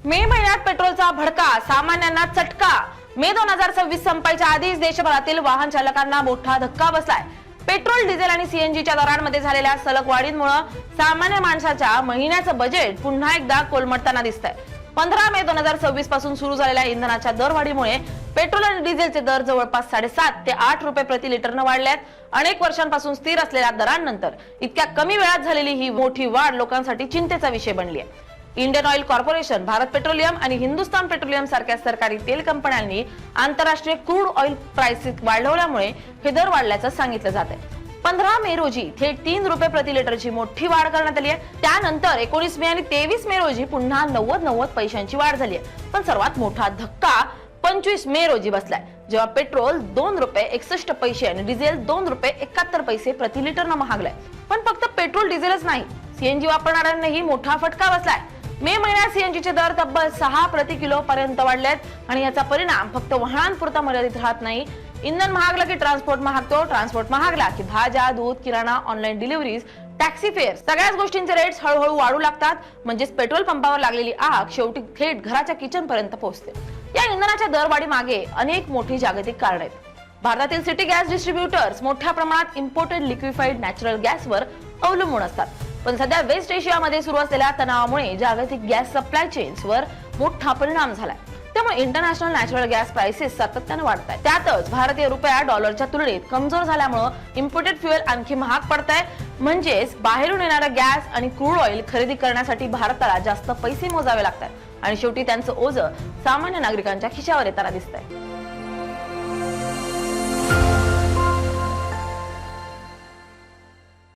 मे महिन्यात पेट्रोलचा भडका, सामान्यांना चटका। मे 2026 संपायच्या आधीच देशभरातील वाहन चालकांना मोठा धक्का बसलाय। पेट्रोल, डिझेल आणि सीएनजीच्या दरांमध्ये झालेल्या सलग वाढीमुळे सामान्य माणसाच्या महिन्याचं बजेट पुन्हा एकदा कोलमडताना दिसतंय। 15 मे 2026 पासून सुरू झालेल्या इंधनाच्या दरवाढीमुळे पेट्रोल आणि डिझेलचे दर जवळपास 7.5 ते 8 रुपये प्रति लिटरनं वाढल्यात। अनेक वर्षांपासून स्थिर असलेल्या दरांनंतर इतक्या कमी वेळात झालेली ही मोठी वाढ लोकांसाठी चिंतेचा विषय बनली आहे। Indian oil corporation, Bharat petroleum आणि हिंदुस्तान पेट्रोलियम सारख्या सरकारी तेल कंपन्यांनी आंतरराष्ट्रीय क्रूड ऑइल प्राइसेस वाढवल्यामुळे हे दर वाढल्याचं सांगितलं जात आहे। 15 मे रोजी थेट 3 रुपये प्रति लिटरची मोठी वाढ करण्यात आली आहे। त्यानंतर 19 मे आणि 23 मे रोजी पुन्हा 90 पैशांची वाढ झाली आहे। पण सर्वात मोठा धक्का 25 मे रोजी बसलाय, जेव्हा पेट्रोल 2 रुपये 61 पैसे आणि डिझेल 2 रुपये 71 पैसे प्रति लिटरनं महागलाय। पण फक्त पेट्रोल डिझेलच नाही, सीएनजी वापरणाऱ्यांनाही मोठा फटका बसलाय। मे महिन्यात सीएनजीचे दर तब्बल 6 प्रति किलो पर्यंत वाढलेत आणि याचा परिणाम फक्त वाहनांपुरता मर्यादित राहत नाही। इंधन महागलं की ट्रान्सपोर्ट महागतो, ट्रान्सपोर्ट महागला की भाज्या, दूध, किराणा, ऑनलाईन डिलिव्हरीज, टॅक्सी फेअर, सगळ्याच गोष्टींचे रेट्स हळूहळू वाढू लागतात। म्हणजेच पेट्रोल पंपावर लागलेली आग शेवटी थेट घराच्या किचन पर्यंत पोहोचते। या इंधनाच्या दरवाढी मागे अनेक मोठी जागतिक कारणे आहेत। भारतातील सिटी गॅस डिस्ट्रीब्युटर्स मोठ्या प्रमाणात इम्पोर्टेड लिक्विफाईड नॅचरल गॅसवर अवलंबून असतात। पण सध्या वेस्ट एशियामध्ये सुरू असलेल्या तणावामुळे जागतिक गॅस सप्लाय चेन्सवर मोठा परिणाम झालाय। त्यामुळे इंटरनॅशनल नॅचरल गॅस प्राइसेस सातत्याने वाढत आहेत। त्यातच भारतीय रुपया डॉलरच्या तुलनेत कमजोर झाल्यामुळे इम्पोर्टेड फ्युएल आणखी महाग पडतंय। म्हणजेच बाहेरून येणारा गॅस आणि क्रूड ऑइल खरेदी करण्यासाठी भारताला जास्त पैसे मोजावे लागतात आणि शेवटी त्यांचं ओझं सामान्य नागरिकांच्या खिशावर येताना दिसतंय।